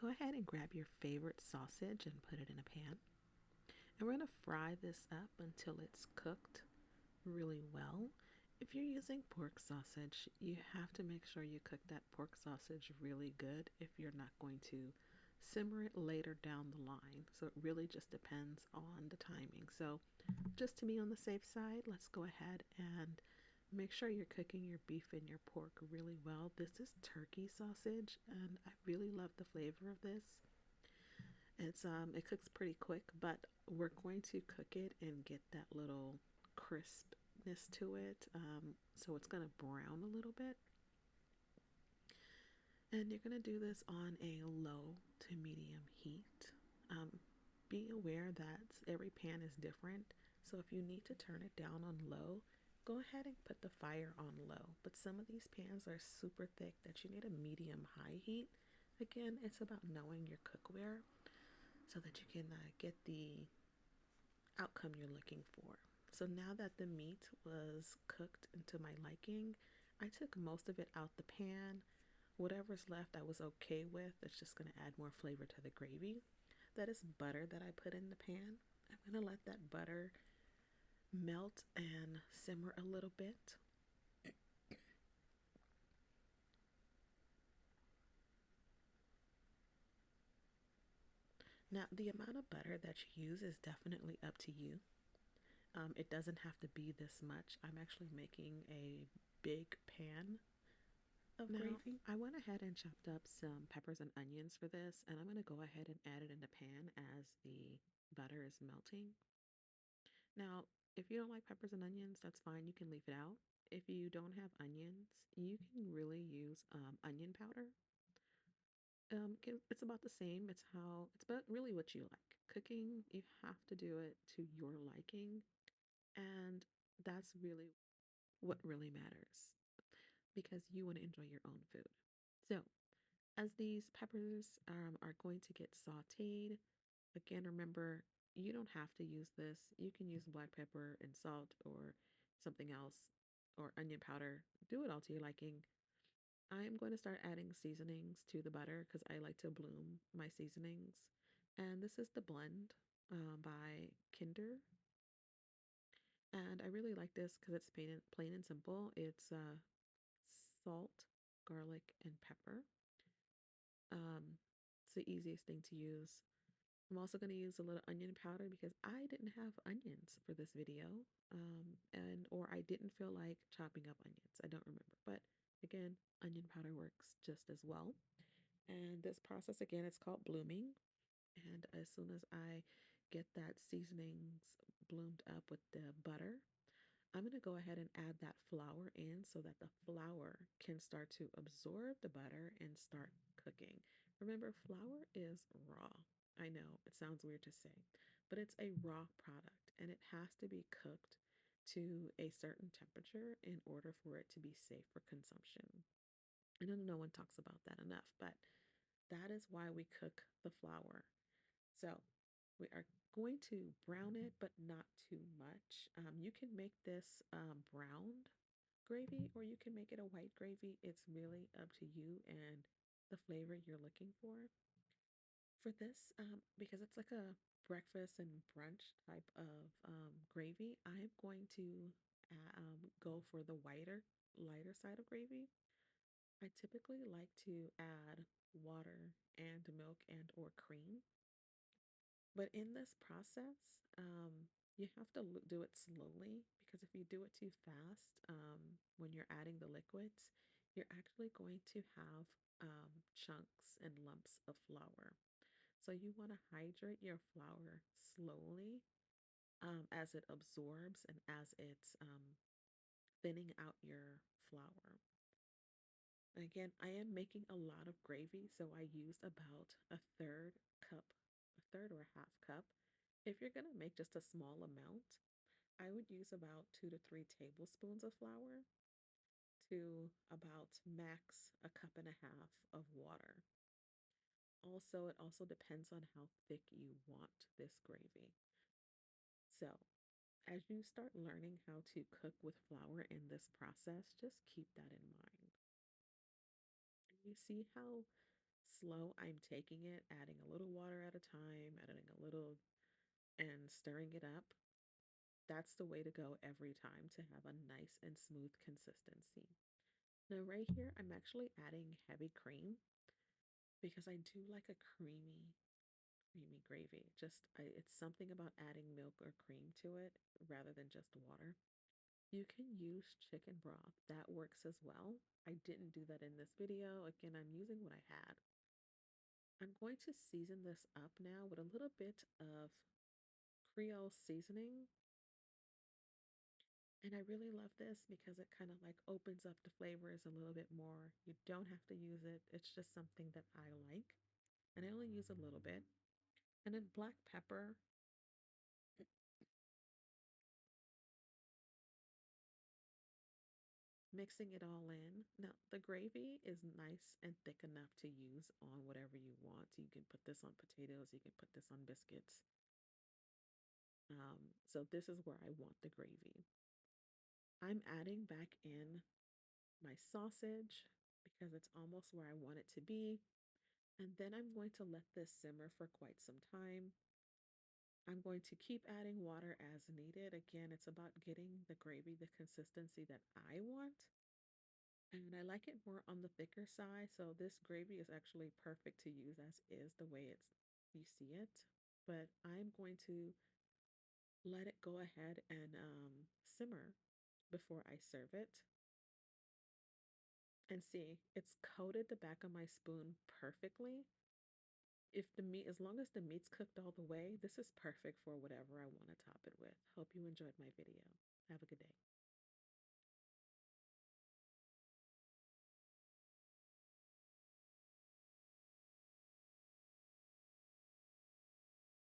go ahead and grab your favorite sausage and put it in a pan. And we're going to fry this up until it's cooked really well. If you're using pork sausage, you have to make sure you cook that pork sausage really good if you're not going to simmer it later down the line. So it really just depends on the timing. So just to be on the safe side, let's go ahead and make sure you're cooking your beef and your pork really well. This is turkey sausage, and I really love the flavor of this. It cooks pretty quick, but we're going to cook it and get that little crispness to it. So it's going to brown a little bit. And you're going to do this on a low to medium heat. Be aware that every pan is different. So if you need to turn it down on low, go ahead and put the fire on low. But some of these pans are super thick that you need a medium high heat. Again, it's about knowing your cookware so that you can get the outcome you're looking for. So now that the meat was cooked into my liking, I took most of it out the pan. Whatever's left, I was okay with. It's just going to add more flavor to the gravy. That is butter that I put in the pan. I'm going to let that butter melt and simmer a little bit. Now, the amount of butter that you use is definitely up to you. It doesn't have to be this much. I'm actually making a big pan of gravy. I went ahead and chopped up some peppers and onions for this, and I'm going to go ahead and add it in the pan as the butter is melting. Now, if you don't like peppers and onions, that's fine. You can leave it out. If you don't have onions, you can really use onion powder. It's about the same. It's about really what you like. Cooking, you have to do it to your liking, and that's really what really matters because you want to enjoy your own food. So, as these peppers are going to get sauteed, again, remember you don't have to use this. You can use black pepper and salt or something else or onion powder. Do it all to your liking. I am going to start adding seasonings to the butter because I like to bloom my seasonings. And this is the blend by Kinder. And I really like this because it's plain and simple. It's salt, garlic, and pepper. It's the easiest thing to use. I'm also going to use a little onion powder because I didn't have onions for this video. And or I didn't feel like chopping up onions. I don't remember. But again, onion powder works just as well. And this process again, it's called blooming. And as soon as I get that seasonings bloomed up with the butter, I'm going to go ahead and add that flour in so that the flour can start to absorb the butter and start cooking. Remember, flour is raw. I know it sounds weird to say, but it's a raw product and it has to be cooked to a certain temperature in order for it to be safe for consumption. I know no one talks about that enough, but that is why we cook the flour. So we are going to brown it, but not too much. You can make this browned gravy or you can make it a white gravy. It's really up to you and the flavor you're looking for. For this, because it's like a breakfast and brunch type of gravy, I'm going to go for the lighter side of gravy. I typically like to add water and milk and or cream. But in this process, you have to do it slowly because if you do it too fast, when you're adding the liquids, you're actually going to have chunks and lumps of flour. So you want to hydrate your flour slowly as it absorbs and as it's thinning out your flour. Again, I am making a lot of gravy, so I used about a third or a half cup. If you're going to make just a small amount, I would use about 2 to 3 tablespoons of flour to about max a cup and a half of water. Also, it also depends on how thick you want this gravy. So, as you start learning how to cook with flour in this process, just keep that in mind. You see how slow I'm taking it, adding a little water at a time, adding a little and stirring it up. That's the way to go every time to have a nice and smooth consistency. Now, right here, I'm actually adding heavy cream because I do like a creamy gravy. It's something about adding milk or cream to it rather than just water. You can use chicken broth, that works as well. I didn't do that in this video. Again, I'm using what I had. I'm going to season this up now with a little bit of Creole seasoning. And I really love this because it kind of like opens up the flavors a little bit more. You don't have to use it, it's just something that I like. And I only use a little bit. And then black pepper, mixing it all in. Now, the gravy is nice and thick enough to use on whatever you want. You can put this on potatoes, you can put this on biscuits. So, this is where I want the gravy. I'm adding back in my sausage because it's almost where I want it to be. And then I'm going to let this simmer for quite some time. I'm going to keep adding water as needed. Again, it's about getting the gravy the consistency that I want. And I like it more on the thicker side. So this gravy is actually perfect to use as is the way you see it. But I'm going to let it go ahead and simmer before I serve it. And see, it's coated the back of my spoon perfectly. If the meat, as long as the meat's cooked all the way, this is perfect for whatever I want to top it with. Hope you enjoyed my video. Have a good day.